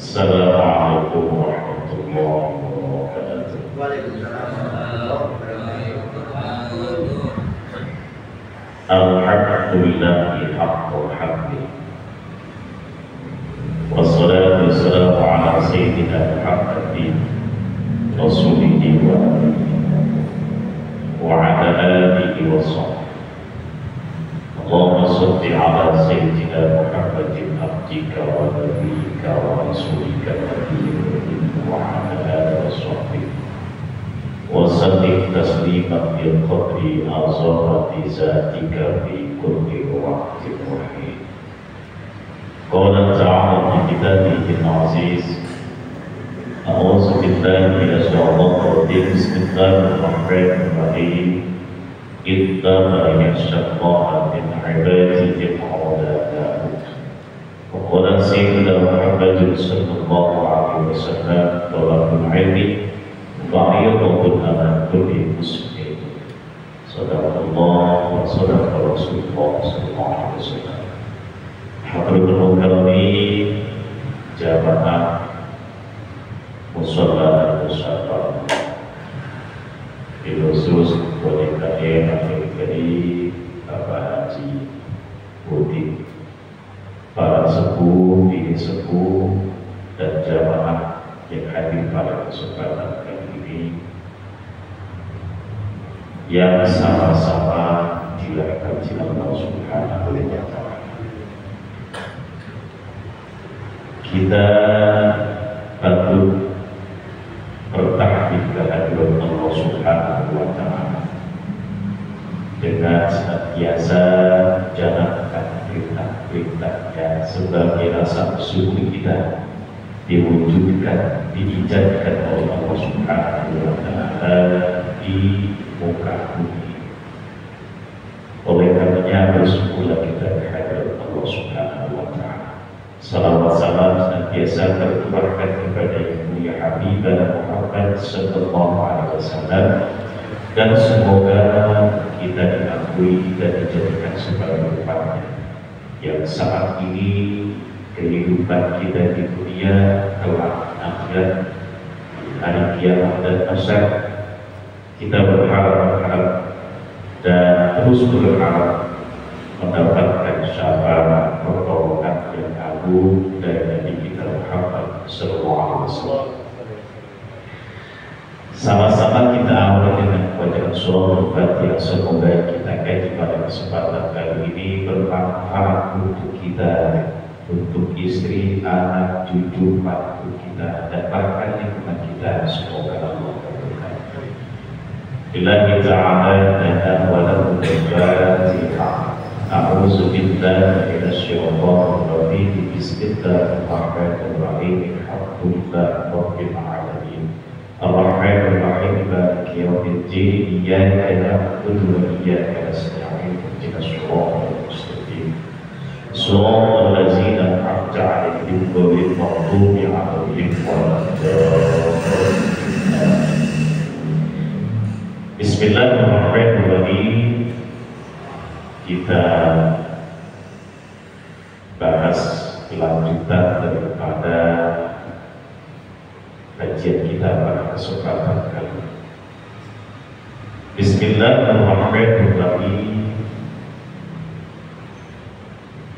Assalamualaikum warahmatullahi wabarakatuh. Waalaikumsalam warahmatullahi wabarakatuh. Alhamdulillahi haqqul hamdi. Wassalatu wassalamu ala sayyidina Muhammadin rasulihi wa ala alihi wa sahbihi. Allahumma salli ala sayyidina Muhammadin abdika wa nabiyyika wa rasulika wa ala alihi wa sahbihi wa sallim tasliman bil qadri azamati zatika fi kulli waqtin wa hin. Qala ta'ala fi kitabihi al-aziz, a'udzu billahi minash shaitanir rajim, bismillahirrahmanirrahim. Innama yakhshallaha min ibadihi al-ulama. Wa qala sayyidina Muhammad sallallahu alaihi wasallam, talabul ilmi fa'idhatun ala kulli muslim. Sadaqallah wa sadaqa Rasulullah sallallahu alaihi wasallam. Hadratul mukarramin, jamaah musalla musafar khusus bonekanya dari Bapak Haji Budi, para sepuh, bini sepuh, dan jamaah yang hadir pada kesempatan kali ini, yang sama-sama dirahmati Allah Subhanahu wa Ta'ala. Kita patut bertakbir kehadiran Allah Subhanahu wa Ta'ala dengan senantiasa jalankan perintah-perintahnya sebagai rasa bersyukur kita diwujudkan, diijabkan oleh Allah Subhanahu wa Ta'ala di muka bumi. Oleh karenanya bersyukurlah kita kehadiran Allah Subhanahu wa Ta'ala. Salawat salam senantiasa tercurahkan kepada yang mulia Habibana Muhammad sallallahu alaihi wasallam, dan semoga kita diakui dan dijadikan sebagai umatnya yang saat ini kehidupan kita di dunia kelak akhirat hari kiamat dan asyar, kita berharap dan terus berharap mendapatkan syafaat pertolongan yang agung dari Nabi kita Muhammad sallallahu alaihi wasallam. Sama-sama kita awali dengan bacaan surah Al-Fatihah. Semoga kita kaji pada kesempatan kali ini bermanfaat untuk kita, untuk istri, anak, cucu, mantu kita, dan bahkan lingkungan kita. Semoga Allah berkati. Billahi ta'ala dan walau al-Fatihah. A'udzu billahi minasyaitonir rajim. Bismillahirrahmanirrahim. Alhamdulillahi rabbil alamin. Ar-Rahmanir Rahim. Maliki yaumiddin. Iyyaka na'budu wa iyyaka nasta'in. Ihdinas siratal mustaqim. Shiratal ladzina an'amta 'alaihim ghairil maghdubi 'alaihim waladdallin. Bismillahirrahmanirrahim. Kita bahas kelanjutan daripada kajian kita pada kesempatan kali ini. Bismillahirrahmanirrahim.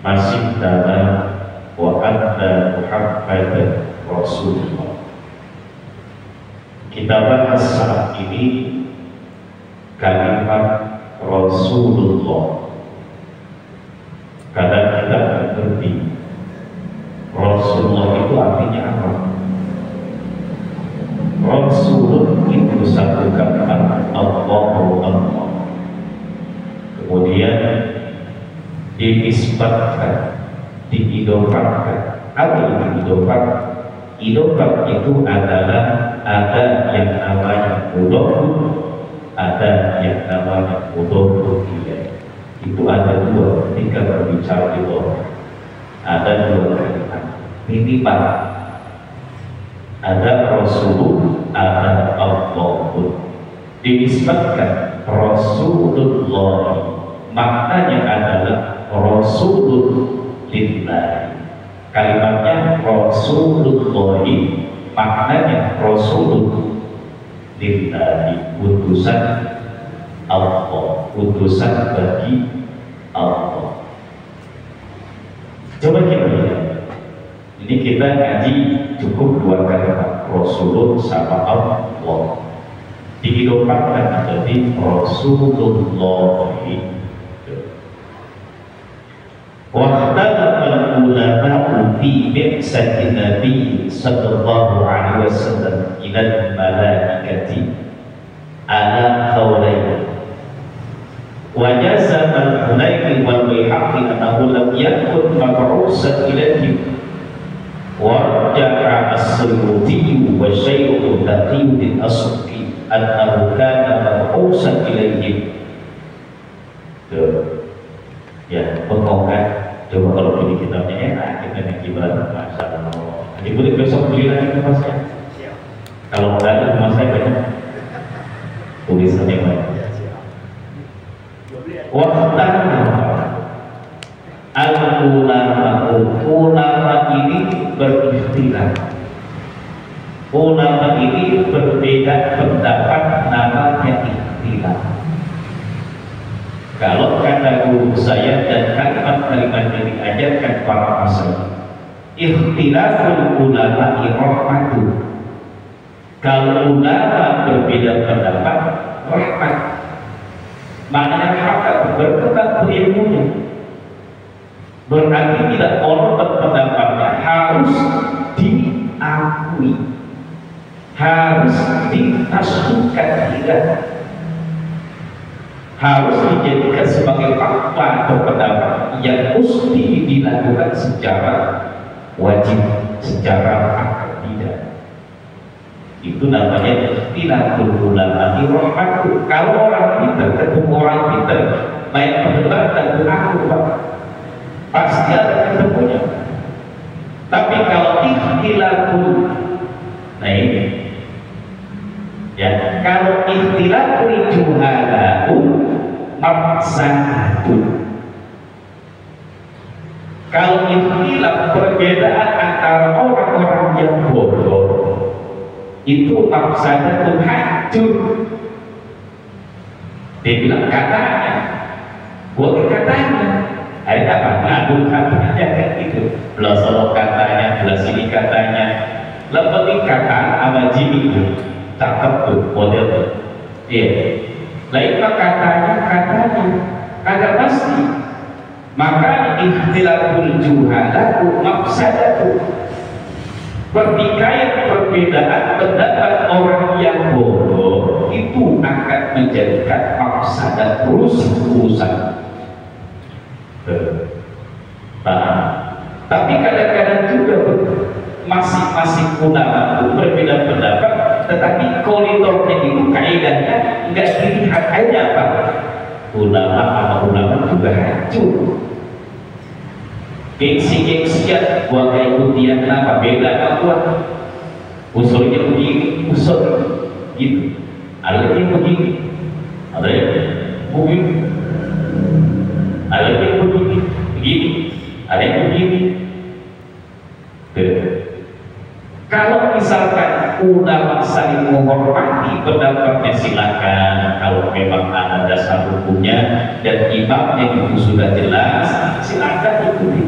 Masih dalam wa anna Muhammadan Rasulullah. Kita bahas saat ini kalimat Rasulullah. Kadang kita mengerti Rasulullah itu artinya apa? Rasul itu satu kata Allah. Kemudian diisbatkan, diidolakan. Apa itu idolat? Idolat itu adalah ada yang namanya mudhof, ada yang namanya mudhof ilaih. Itu ada dua ketika berbicara di bawah. Ada dua kalimat minimal. Ada Rasul, ada Allah. Dinisbatkan Rasulullah, maknanya adalah Rasulullah. Kalimatnya Rasulullah, maknanya Rasulullah lillahi, utusan Allah, utusan bagi Allah. Coba kita lihat. Ini kita ngaji cukup dua kalimat, Rasulullah sama Allah. Dihidupkan menjadi Rasulullah. Waqtalafa al-ulama fi bi'sati Nabi sallallahu alaihi wasallam ila al-malaikati ala qawlayn. Wa jazama al-Hulaymi wal Baihaqi annahu lam yakun mab'usan ilayhim. Wa raja'a as-Suyuti wa Syekh Taqiyuddin as-Subki annahu kana mab'usan ilayhim. Ya, pokoknya coba kalau beli kitabnya enak, kita nih gimana masalah. Jadi boleh besok beli lagi ke masnya. Kalau nggak ada rumah saya banyak tulisannya banyak. Ulama ini berikhtilaf. Ulama ini berbeda pendapat, namanya ikhtilaf. Kalau kata guru saya dan kalimat-kalimat yang diajarkan para masyarakat, ikhtilaful ulama rahmatu. Kalau ulama berbeda pendapat, rahmat. Maknanya hak berkembang berilmunya. Berarti tidak orang berpendapatnya harus diakui, harus ditasbihkan, tidak. Harus dijadikan sebagai fakta berpendapat yang mesti dilakukan secara wajib, secara akidah. Itu namanya ikhtilaful ulama rahmatu. Kalau orang pintar ketemu orang pintar, baik pendebat dan aku pasti ada ketemunya. Tapi kalau ikhtilaful, nah ini ya, kalau ikhtilaful juhalau mafsadatun. Kalau ikhtilaf perbedaan antara orang-orang yang bodoh itu mafsadatun, hancur. Dia bilang katanya, gua katanya, ada apa? Ngadu katanya kayak gitu. Belah solo katanya, belah sini katanya. Lebih kata sama Jimmy itu, cakep tuh model. Iya. Lain katanya, kagak pasti. Maka ikhtilaful juhalau mafsadatun. Pertikaian perbedaan pendapat orang yang bodoh itu akan menjadikan mafsadat urusan. Tapi kadang-kadang juga masing-masing ulama itu berbeda pendapat, tetapi koritornya itu kaidahnya nggak dilihat aja apa. Ulama sama ulama juga hancur. Gengsi-gengsian, gua kayak ikutian, kenapa beda sama gua? Usulnya begini, usul gitu. Ada yang begini, ada yang begini, ada yang begini, ada yang begini. Kalau misalkan ulama saling menghormati pendapatnya, silakan. Kalau memang ada dasar hukumnya dan imamnya itu sudah jelas, silakan ikuti.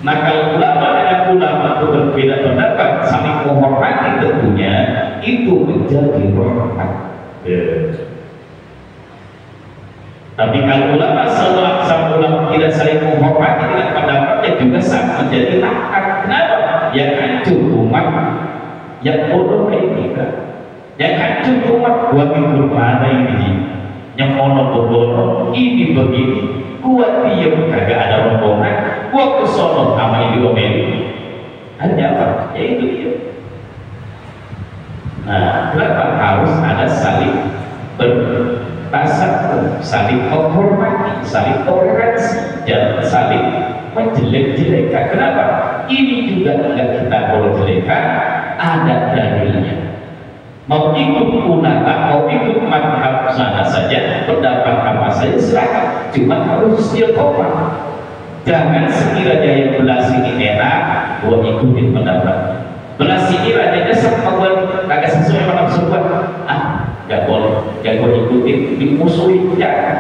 Nah kalau ulama dengan ulama itu berbeda pendapat, saling menghormati tentunya itu menjadi rahmat. Tapi kalau ulama sama ulama tidak saling menghormati dengan pendapatnya juga sama menjadi laknat. Kenapa? Yang hancur umat, yang bodoh kayak kita, yang hancur umat. Gua mikir mana ini, yang mono ini begini, gua diem kagak ada rombongan, gua kesono sama ini omeli. Hanya apa? Ya itu dia. Nah, kenapa harus ada saling bertasabur, saling menghormati, saling toleransi, jangan saling menjelek-jelekan. Kenapa? Ini juga tidak kita boleh jelekan, ada dalilnya. Mau ikut ulama, mau ikut madhab sana saja, pendapat apa saja silakan, cuma harus istiqomah. Jangan sekiranya yang belas ini enak, gua ikutin pendapatnya. Belas ini rajanya sama gua kagak sesuai sama nafsu gua, gak boleh, gak gua ikutin, dimusuhin, jangan.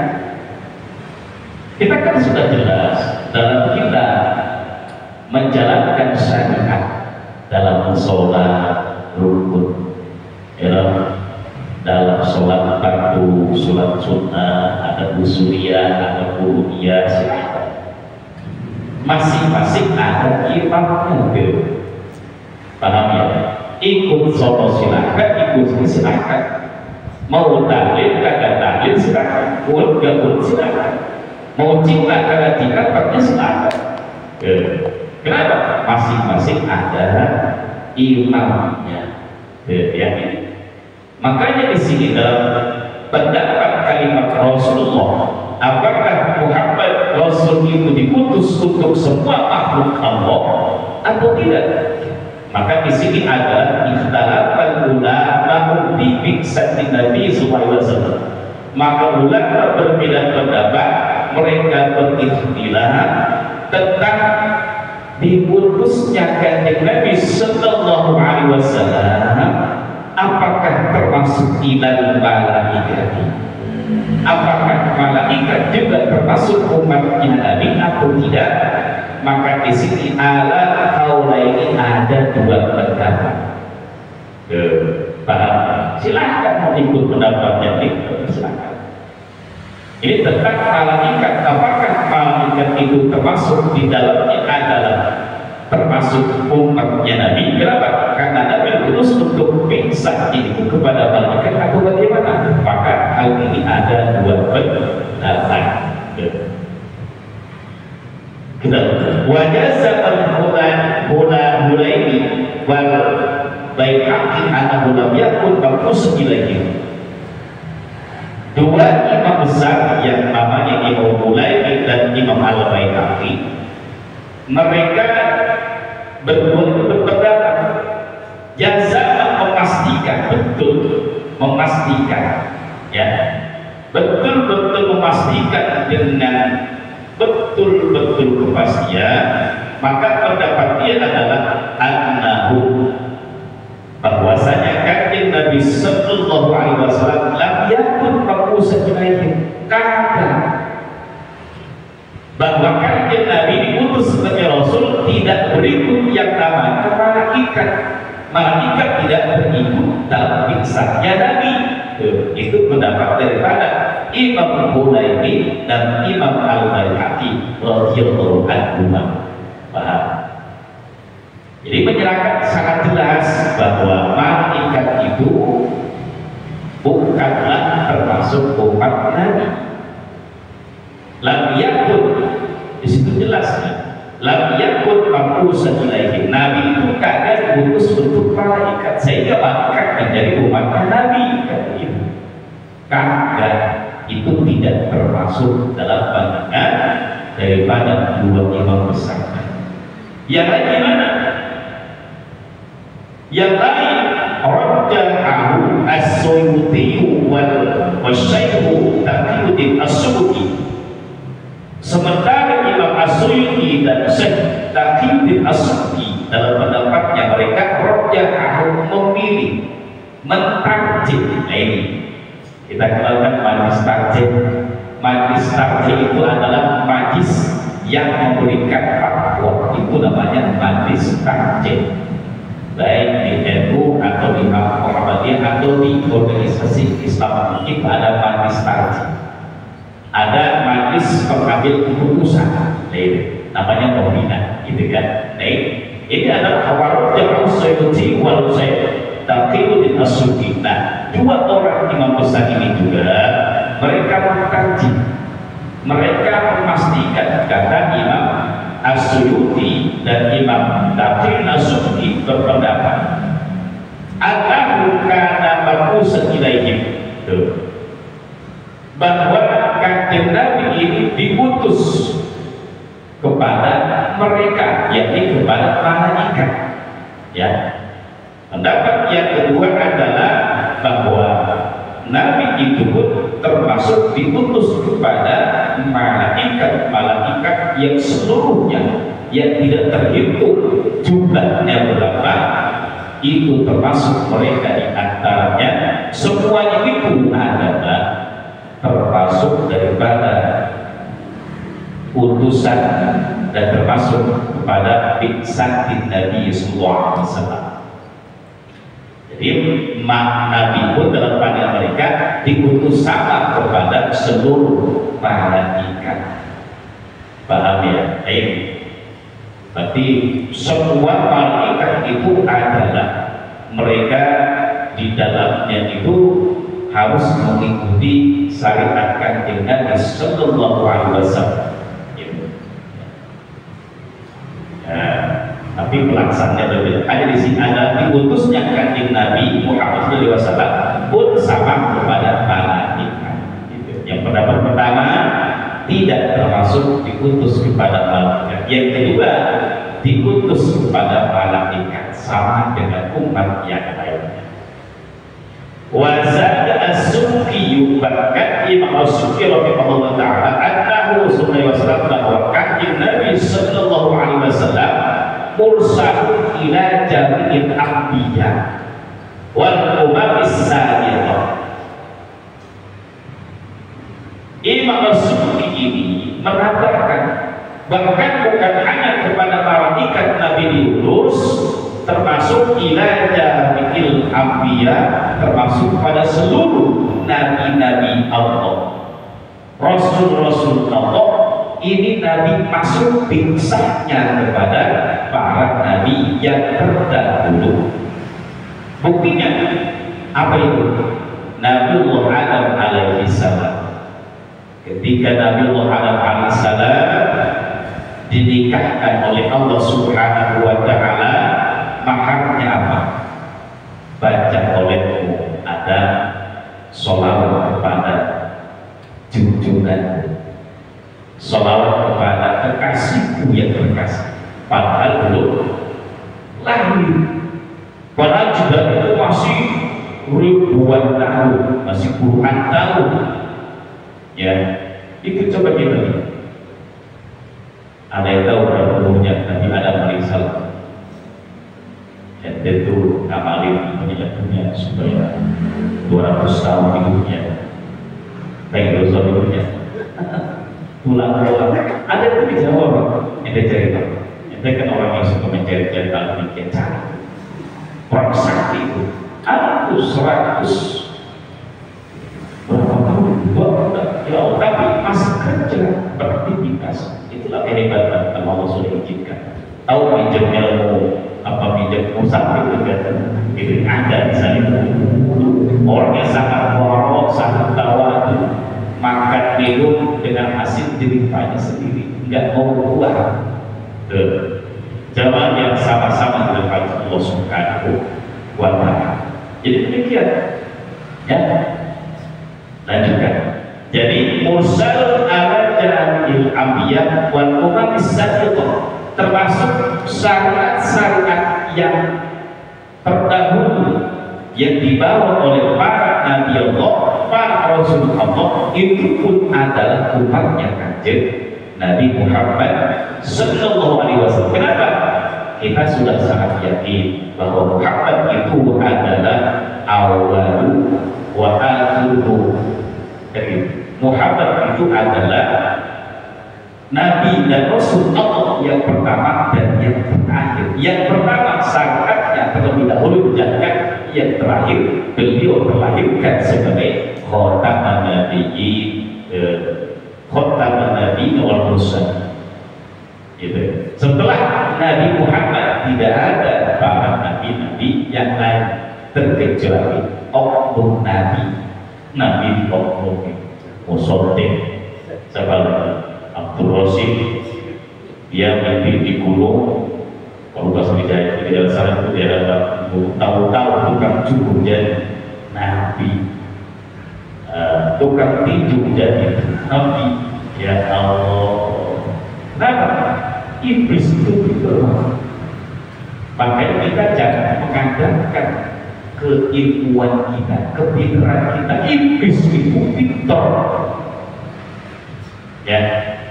Kita kan sudah jelas dalam kita menjalankan syariat dalam sholat rukun, dalam sholat fardu, sholat sunnah, ada usuliyah, ada furu'iyah, masing-masing ada imamnya, paham ya? Ikut sholat silakan, ikut silakan, mau tahlil kagak tahlil silakan, mau gabung silakan, mau cinta kagak cinta pakai silakan. Kenapa? Masing-masing ada imamnya. Yang ini. Makanya di sini dalam pendapat kalimat Rasulullah, apakah Muhammad Rasul itu diutus untuk semua makhluk Allah atau tidak? Maka di sini ada ikhtilafal ulama fi bi'tsati Nabi sallallahu alaihi wasallam. Maka ulama berbeda pendapat, mereka berikhtilaf tentang diutusnya kanjeng Nabi sallallahu alaihi wasallam apakah termasuk ilal malaikati, apakah malaikat juga termasuk umatnya Nabi atau tidak. Maka di sini ala qaulaini ada dua pendapat. Paham? Silahkan mau ikut pendapatnya, silahkan. Ini tentang malaikat, apakah malaikat itu termasuk di dalamnya adalah termasuk umatnya Nabi. Kenapa? Karena Nabi terus untuk bisa itu kepada malaikat atau bagaimana? Maka hal ini ada dua pendapat. Kita wajah Hulaini wal Baihaqi annahu lam yakun maqsus ilaihi. Dua imam besar yang namanya Imam Hulaini dan Imam Al-Baihaqi, mereka berpendapat yang sama memastikan, memastikan ya, betul-betul memastikan dengan betul-betul kepastian. Maka pendapat dia adalah annahu, bahwasanya kanjeng Nabi sallallahu alaihi wasallam lam yakun maqsusan ilaihi, kagak, bahwa kanjeng Nabi diutus sebagai Rasul tidak berikut yang namanya malaikat. Malaikat tidak berikut dalam biksanya Nabi. Itu pendapat daripada Imam Hulaini dan Imam Al-Baihaqi radhiyallahu anhuma. Paham? Jadi menyerahkan sangat jelas bahwa malaikat itu bukanlah termasuk umat Nabi. Lam yakun, di situ jelasnya. Lam yakun maqsusan ilaihi. Nabi itu kagak diutus untuk malaikat sehingga malaikat menjadi umat Nabi. Kagak, itu tidak termasuk dalam pandangan daripada dua imam besar. Yang lain gimana? Yang lain Raja'ahu as-Suyuti wal Syaikhu Taqiyuddin as-Subki. Sementara Imam As-Suyuti dan Syekh Taqiyuddin as-Subki dalam pendapatnya mereka Raja'ahu memilih mentarjih. Nah ini kita kenalkan majlis tarjih. Majlis tarjih itu adalah majlis yang memberikan fatwa, itu namanya majlis tarjih. Baik di NU atau di Muhammadiyah atau di organisasi Islam itu ada majlis tarjih, ada majlis pengambil keputusan, namanya pembina, gitu kan. Ini adalah hawarot yang Suyuti wal Syekh Taqiyuddin as-Subki. Nah, dua orang imam besar ini juga mereka mengkaji, mereka memastikan, kata Imam As-Suyuti dan Imam Taqiyuddin as-Subki berpendapat annahu kana maqsusan ilaihim, bahwa kanjeng Nabi ini diutus kepada mereka, yakni kepada malaikat. Ya. Pendapat yang kedua adalah bahwa Nabi itu pun termasuk diutus kepada malaikat yang seluruhnya yang tidak terhitung jumlahnya berapa, itu termasuk mereka di antaranya semuanya itu adalah termasuk daripada utusan dan termasuk kepada biksatin Nabi Sallallahu Alaihi Wasallam. Jadi Nabi pun dalam pandangan mereka diutus sama kepada seluruh malaikat. Paham ya? Berarti semua malaikat itu adalah mereka di dalamnya itu harus mengikuti syariat Kanjeng Nabi Sallallahu Alaihi Wasallam. Tapi pelaksananya berbeda. Ada di sini ada diutusnya Kanjeng Nabi Muhammad SAW pun sama kepada malaikat. Yang pendapat pertama tidak termasuk diutus kepada malaikat. Yang kedua diutus kepada malaikat sama dengan umat yang lainnya. Wazada as-Subki bahkan Imam as-Subki rahimahullah ta'ala annahu sallallahu alaihi wasallam bahwa Kanjeng Nabi sallallahu alaihi wasallam mursalun ila jami'il anbiya wal umamis sabiqah. Imam as-Subki ini mengatakan bahkan bukan hanya kepada malaikat Nabi diutus, termasuk ila jami'il anbiya, termasuk pada seluruh nabi-nabi Allah, rasul-rasul Allah. Ini Nabi masuk bingsahnya kepada para nabi yang terdahulu. Buktinya apa itu? Nabiullah Adam alaihi salam. Ketika Nabiullah Adam alaihi salam dinikahkan oleh Allah Subhanahu wa taala, maharnya apa? Baca olehmu ada sholawat kepada junjungan, sholawat kepada kekasihku yang terkasih, padahal belum lahir, padahal juga itu masih ribuan tahun, masih puluhan tahun. Ya, itu coba kita lihat. Ada yang tahu berapa umurnya Nabi Adam alaihissalam? Ya, tentu amalin punya supaya 200 tahun hidupnya, baik dosa hidupnya. Tulang-tulang ada yang dijawab, ente cari tahu. Ente kan orang yang suka mencari-cari tahu, bikin cari. Orang sakti itu, aku 100 berapa tahun? Ya, tapi masih kerja, beraktivitas. Itulah kehebatan Allah sudah izinkan. Tahu pinjam ilmu, apa pinjam usaha itu kan? Itu ada di sana. Orangnya sangat borok, sangat tawadu, makan minum dengan hasil jeripahnya sendiri, nggak mau keluar. Jamaah yang sama-sama dengan Allah Subhanahu wa Ta'ala. Jadi demikian, ya. Lanjutkan. Jadi mursal ala jamil anbiya wal umamis sabiqah, termasuk syariat-syariat yang terdahulu yang dibawa oleh para nabi Allah, para rasul Allah, itu pun adalah umatnya Kanjeng Nabi Muhammad sallallahu alaihi wasallam. Kenapa? Kita sudah sangat yakin bahwa Muhammad itu adalah awalu wa akhiru. Jadi Muhammad itu adalah Nabi dan Rasul Allah yang pertama dan yang terakhir. Yang pertama syariatnya terlebih dahulu dijalankan, yang terakhir beliau terlahirkan sebagai khataman nabiyyin, khataman nabiyyin wal mursalin. Gitu. Setelah Nabi Muhammad tidak ada para nabi-nabi yang lain terkecuali oknum nabi. Nabi di oknum Musotik, siapa Abdul Rasid, dia mimpi di gunung. Kalau bahasa di daerah sana itu dia ada tahu-tahu tukang cukur jadi nabi, tukang tinju jadi nabi. Ya Allah, kenapa? Iblis itu gitu. Makanya kita jangan mengandalkan keilmuan kita, kepintaran kita. Iblis itu pintar. Ya,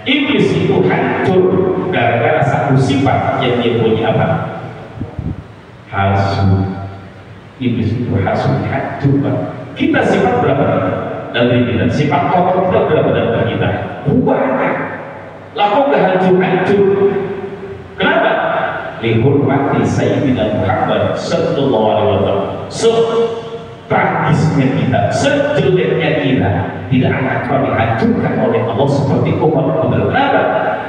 iblis itu itu hancur gara-gara satu sifat yang dia punya apa? Hasud. Iblis itu hasud, hancur Pak. Kita sifat berapa? Dari kita sifat kotor kita berapa dari kita? Banyak. Lalu gak hancur-hancur. Kenapa? Lihurmati Sayyidina Muhammad sallallahu alaihi wasallam. Tragisnya kita, sejeleknya kita tidak akan pernah dihancurkan oleh Allah seperti umat Muhammad. Kenapa?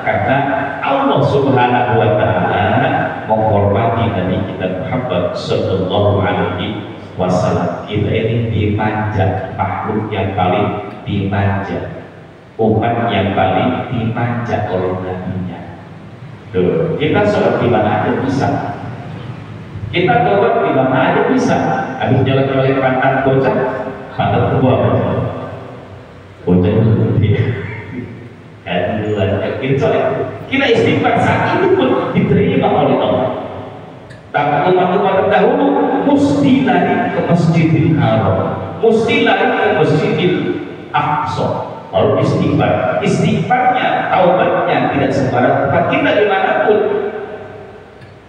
Karena Allah Subhanahu wa taala menghormati Nabi kita Muhammad sallallahu alaihi wasallam. Kita ini dimanja, makhluk yang paling dimanja, umat yang paling dimanja oleh nabinya. Tuh, kita sholat di mana aja bisa. Kita tobat di mana aja bisa. Habis jalan-jalan pantat bocah, pantat tua bocah. Bocah itu seperti kita istighfar saat itu pun diterima oleh Allah. Tapi umat-umat terdahulu mesti lari ke Masjidil Haram, mesti lari ke Masjidil Aqsa. Lalu istighfarnya, taubatnya tidak sembarang tempat. Kita dimanapun,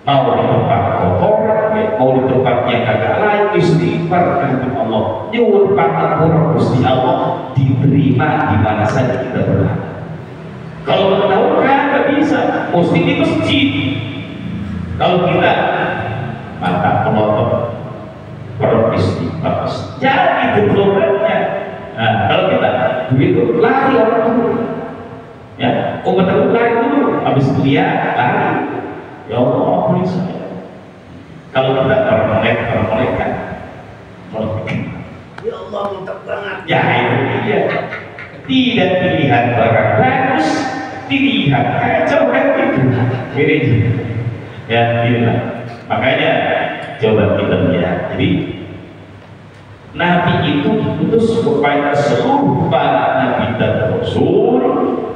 mau di tempat kotor, mau di tempat yang kagak layak, istighfar kepada Allah, nyuwun pangampura Gusti Allah, diterima di mana saja kita berada. Kalau bertahun kagak bisa, mesti di masjid. Kalau kita mata pelotot beristighfar, jadi itu problemnya. Nah, kalau kita begitu lari orang dulu, ya, umat itu lari dulu, habis dia lari, ya Allah ampuni saya. Kalau kita orang kan, ya Allah mantap banget. Ya itu dia, tidak dilihat barang bagus, dilihat kacau kan itu, ini ya, gila. Makanya coba kita lihat. Jadi Nabi itu diutus kepada seluruh para nabi dan rasul,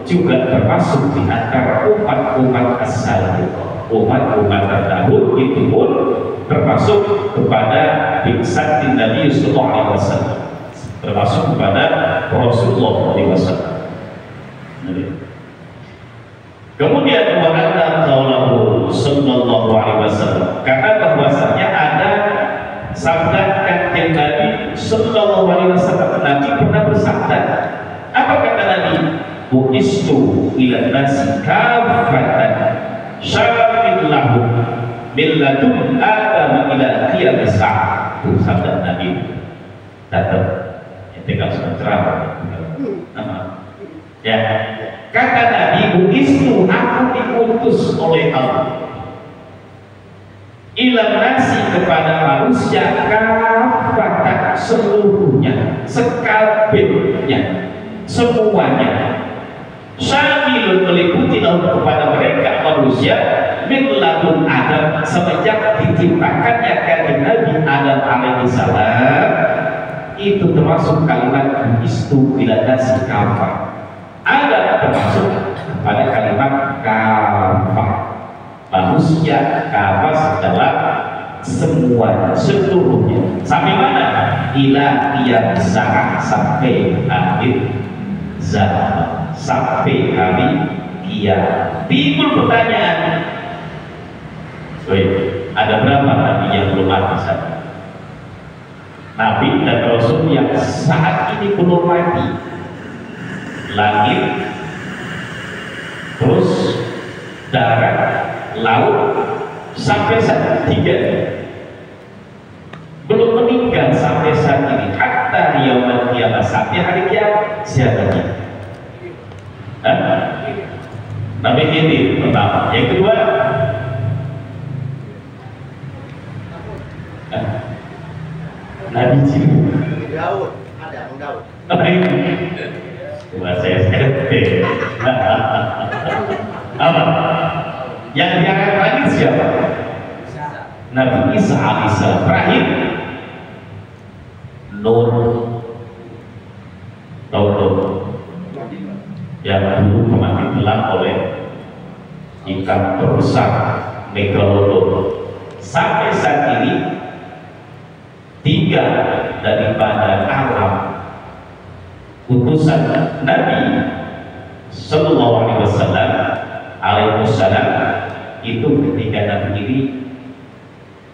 juga termasuk di antara umat-umat as-sabiqah, umat-umat terdahulu itu pun termasuk kepada biksatin Nabi sallallahu alaihi wasallam, termasuk kepada Rasulullah sallallahu alaihi wasallam. Kemudian wa'ala qaulahu sallallahu alaihi wasallam, kata bahwasanya ada sabda kanjeng Nabi sallallahu alaihi wasallam. Nabi pernah bersabda, apa kata Nabi? Bu'istu ila nasi kafatan syarafin lahum min ladun Adam ila qiyamis saah. Itu sabda Nabi. Datang tinggal ceramah. Ya, kata Nabi, bu'istu, aku diutus oleh Allah ilam nasi kepada manusia kafatan seluruhnya, sekabehnya, semuanya. Syamilun meliputi Allah kepada mereka manusia min ladun Adam, semenjak diciptakannya kanjeng Nabi Adam alaihi salam. Itu termasuk kalimat istu ila nasi kafah. Ada termasuk pada kalimat kafah, manusia kafah adalah semuanya, seluruhnya. Sampai mana? Ila yang sangat sampai akhir zaman, sampai hari kiamat. Timbul pertanyaan, ada berapa nabi yang belum mati sana? Nabi dan Rasul yang saat ini belum mati, langit, terus darat, laut, sampai saat tiga belum meninggal sampai saat ini. Hatta yaumul qiyamah, sampai hari kiamat. Siapa dia? Nabi ini pertama. Yang kedua, Nabi Jibril. Daud, ada Daud. Cuma saya sekali. Apa? Yang diangkat lagi siapa? Nabi Isa alaihissalam. Terakhir Nur, tahu yang dulu pernah ditelan oleh ikan terbesar Megalodon. Sampai saat ini tiga daripada alam utusan Nabi sallallahu alaihi wasallam itu ketika Nabi ini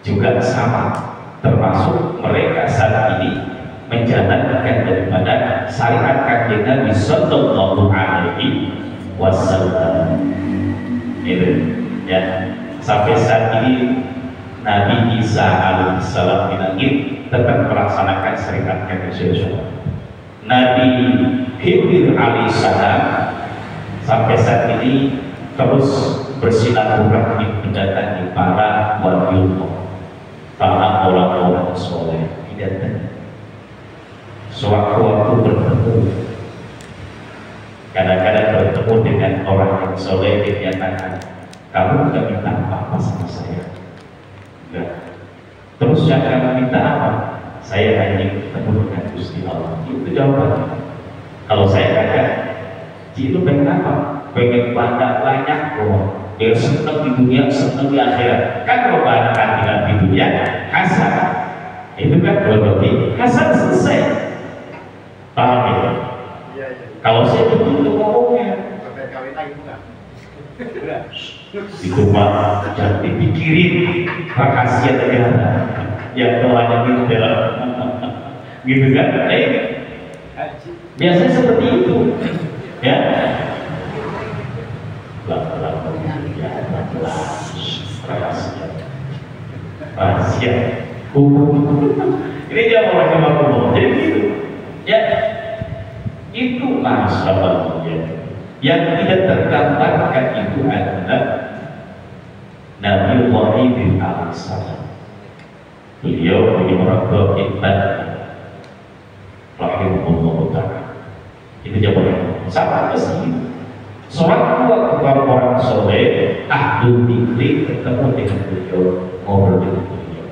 juga sama, termasuk mereka saat ini menjalankan daripada syariat kanjeng Nabi Sallallahu Alaihi Wasallam. Itu ya, sampai saat ini Nabi Isa alaihissalam di langit tetap melaksanakan syariat kanjeng Nabi Khidir alaihissalam sampai saat ini terus bersilaturahmi mendatangi para waliullah, para orang-orang soleh, didatangi. Sewaktu-waktu bertemu, kadang-kadang bertemu dengan orang yang soleh, dia nyatakan, kamu tidak minta apa-apa sama saya. Enggak. Terus jangan minta apa? Saya hanya ketemu dengan Gusti Allah. Itu jawabannya. Kalau saya kata, itu pengen apa? Pengen banyak kok. Dia senang di dunia, senang di akhirat. Kan kalau banyak dengan di dunia, hasan. Itu kan berarti hasan selesai. Paham ya? Iya. Kalau saya betul ngomongnya. Sampai kawin lagi bukan? Itu mah jangan dipikirin rahasia negara yang telah gitu gitu kan? Biasanya seperti itu, ya. Rahasia hukum. Ini dia orang hukum. Jadi gitu, ya. Itulah sebabnya yang tidak tergambarkan itu adalah Nabi Ibrahim alaihissalam. Beliau bagi orang beriman, rahimahullah ta'ala. Itu jawabannya. Sama sih. Sewaktu orang soleh, ahlul dzikri ketemu dengan beliau, ngobrol dengan beliau.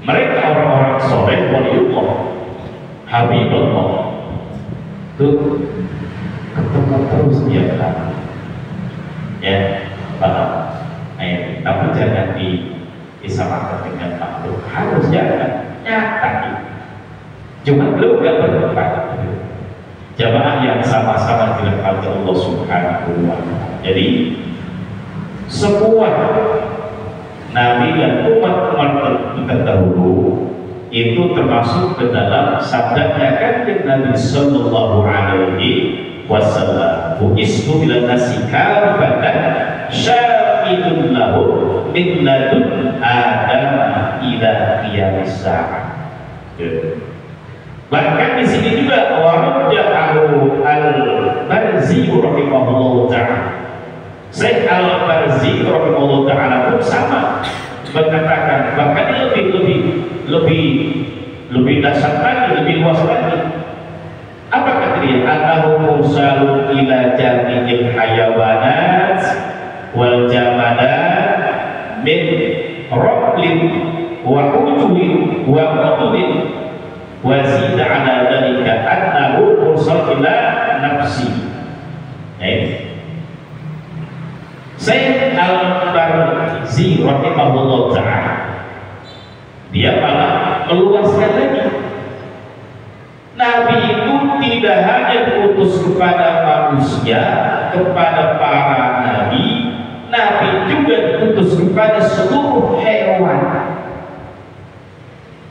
Mereka orang-orang soleh, waliullah, habibullah, itu ketemu terus tiap hari. Ya, paham? Tapi jangan disamakan dengan makhluk. Harus jangan nyata. Cuma belum gak berdebat. Jamaah yang sama-sama dirahmati Allah Subhanahu wa Ta'ala. Jadi semua nabi dan umat-umat terdahulu itu termasuk ke dalam sabdanya kanjeng Nabi Sallallahu Alaihi Wasallam. Bu'istu ila nasi kafatan syahidun lahu min ladun Adam ila qiyamis sa'ah. Bahkan di sini juga warjahu al-Barzi rahimahullah ta'ala. Syekh al-Barzi rahimahullah ta'ala pun sama mengatakan, bahkan lebih dasar lagi, lebih luas lagi. Apa kata dia? Atahu mursalun ila jami'il hayawanat wal jamadat min rablin wa hujwin wa qatulin wa zida ala dhalika annahu mursal ila nafsi. Syekh al-Barzi rahimahullah ta'ala, dia malah meluaskan lagi. Nabi itu tidak hanya diutus kepada manusia, kepada para nabi, Nabi juga diutus kepada seluruh hewan.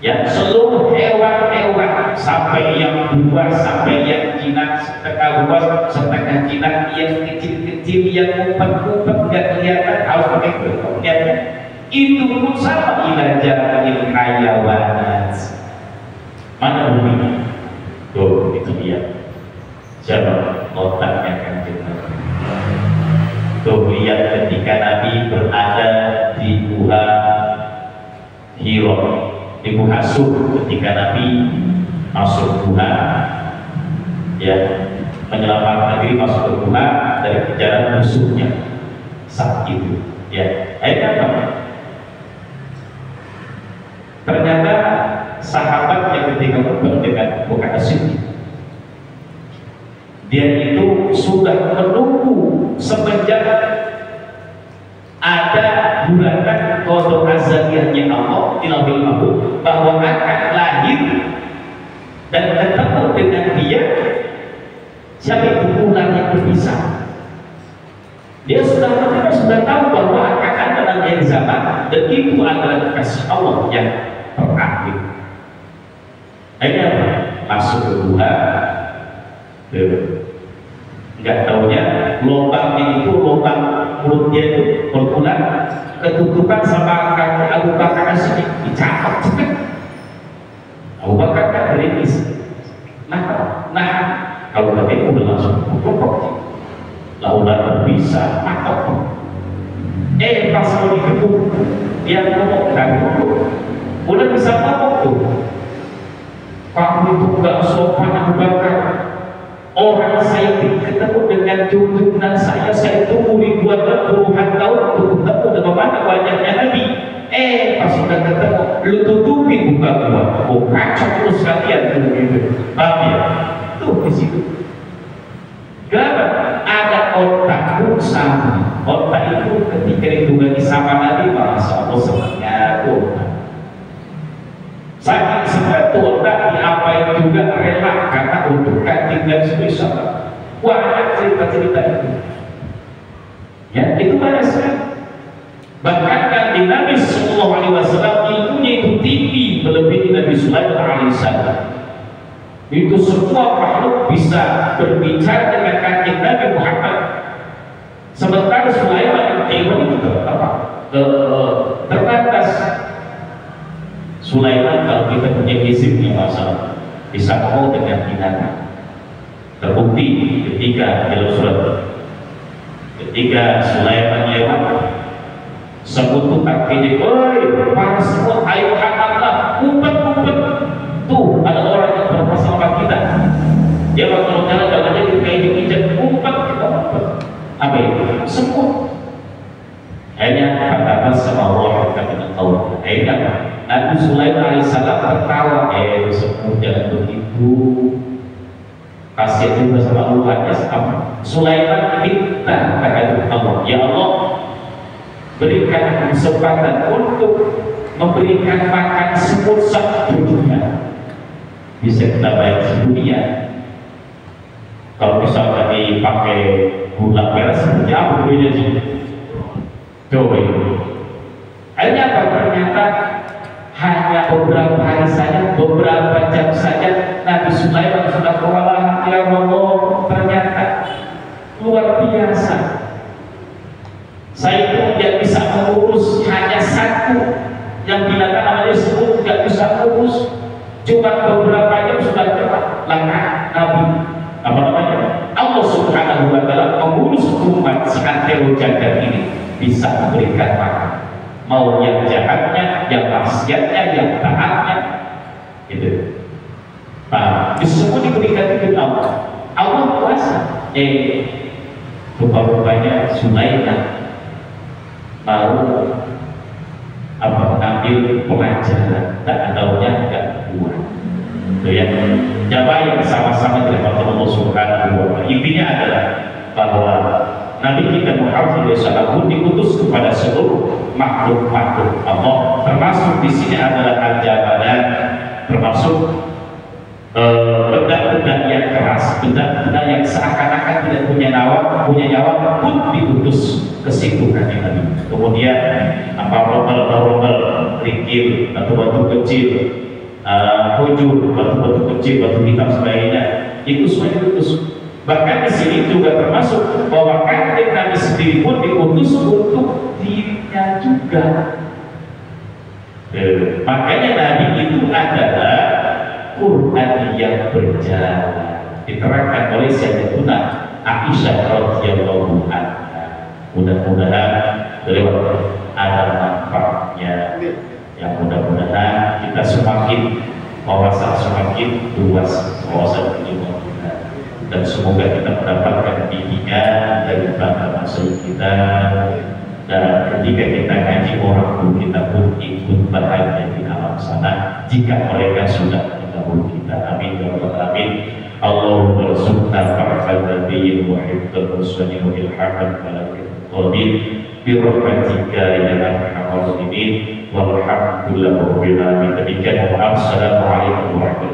Ya, seluruh hewan-hewan, sampai yang buas, sampai yang jinak, setengah buas, setengah jinak, yang kecil-kecil, yang ngumpet-ngumpet nggak kelihatan, harus pakai kelihatan. Itu pun sama, ila jamil hayawanat. Mana bumi? Tuh, itu dia. Siapa? Otaknya kan jenar. Tuh, lihat ketika Nabi berada di Gua Hiro, di Gua Sur, ketika Nabi masuk Gua, ya, menyelamatkan diri masuk ke Gua dari kejaran musuhnya saat itu, ya. Apa? Ternyata sahabat yang ketika bertemu dengan Bukan Asyik, dia itu sudah menunggu semenjak ada bulanan qada azaliyahnya Allah di Lauhul Mahfuz bahwa akan lahir dan ketemu dengan dia. Siapa itu ular yang berpisah? Dia sudah menerus sudah tahu bahwa akan ada akhir zaman dan itu adalah kasih Allah yang terakhir. Akhirnya apa? Masuk ke Tuhan. Enggak taunya lubangnya itu lubang mulutnya itu berbulan ketutupan sama kaki Abu Bakar sini dicakap cepet. Abu Bakar kan berintis. Nah, kalau kami udah langsung pukul. Laulah bisa mantap. Pas mau dikepuk dia ngomong dan udah bisa ngomong tuh. Kamu itu gak sopan Abu Bakar. Orang saya ketemu dengan junjungan saya tunggu ribuan puluhan tahun untuk ketemu dengan mana wajahnya Nabi. Pas sudah ketemu, lu tutupi muka gua. Oh kacau terus kalian tuh gitu. Paham ya? Tuh di situ. Kenapa? Ada otak sama. Otak itu ketika ditunggangi sama Nabi, masa Allah sebenarnya otak. Saking seperti otak diapain juga rela karena untuk kanting dan spesial. Banyak cerita-cerita itu. Ya, itu banyak sekali. Bahkan kan di Nabi Sallallahu Alaihi Wasallam ilmunya itu tinggi melebihi Nabi Sulaiman Alaihissalam. Itu semua makhluk bisa berbicara dengan kanjeng Nabi Muhammad. Sementara Sulaiman itu terbatas. Sulaiman kalau kita punya izin masalah bisa ngomong dengan binatang. Terbukti ketika dalam surat ketika Sulaiman lewat sekutu kakinya, oi para semut ayo hangatlah umpet tuh ada orang yang bermasalah kita. Dia waktu jalan-jalannya kayak diinjak umpet kita umpet. Apa itu? Semut. Akhirnya katakan sama Allah kata Allah. Akhirnya Nabi Sulaiman Alaihissalam tertawa, semut jangan begitu. Kasihan juga sama Allah. Sulaiman minta kepada Allah, ya Allah berikan kesempatan untuk memberikan makan semut satu dunia. Bisa kita bayar sedunia. Kalau misalnya dipakai gula merah seperti apa bedanya sih? Coba itu. Akhirnya apa? Ternyata hanya beberapa hari saja, beberapa jam saja Nabi Sulaiman sudah kewalahan. Ya Allah, ternyata luar biasa. Saya itu tidak bisa mengurus hanya satu yang binatang namanya semut, tidak bisa mengurus. Cuma beberapa jam sudah lewat langkah Nabi. Apa namanya? Allah Subhanahu Wa Taala mengurus umat seantero jagat ini bisa memberikan makan. Mau yang jahatnya, yang maksiatnya, yang taatnya, gitu. Nah, semua diberikan kepada Allah. Allah kuasa. Rupa-rupanya Sulaiman mau mengambil pelajaran, tak adanya enggak buat. Itu ya. Coba yang sama-sama dilakukan Allah Subhanahu Wa Taala. Intinya adalah bahwa Nabi kita Muhammad SAW diutus kepada seluruh makhluk-makhluk Allah, termasuk di sini adalah al-jabalan, termasuk benda-benda yang keras, benda-benda yang seakan-akan tidak punya nyawa pun diutus ke situ Nabi. Kemudian rombel-rombel kerikil atau batu kecil, hujur, batu-batu kecil, batu hitam sebagainya, itu semua diutus. Bahkan di sini juga termasuk bahwa kanjeng Nabi sendiri pun diutus untuk dirinya juga. Makanya Nabi itu adalah Quran yang berjalan, diterangkan oleh Sayyidatuna Aisyah radhiyallahu anha. Mudah-mudahan beliau ada manfaatnya. Yang mudah-mudahan kita semakin semakin luas wawasan ilmu. Dan semoga kita mendapatkan bimbingan dari bangsa Rasul kita, dan ketika kita ngaji orang pun kita pun ikut bahagia di alam sana jika mereka sudah mendahului kita. Amin ya rabbal alamin. Allahumma rzuqna farhal nabiyyin wa hifdzal mursalin wa ilhaman malaikatil bi rahmatika ya arhamar rahimin. Walhamdulillah rabbil alamin. Demikian, assalamualaikum warahmatullahi wabarakatuh.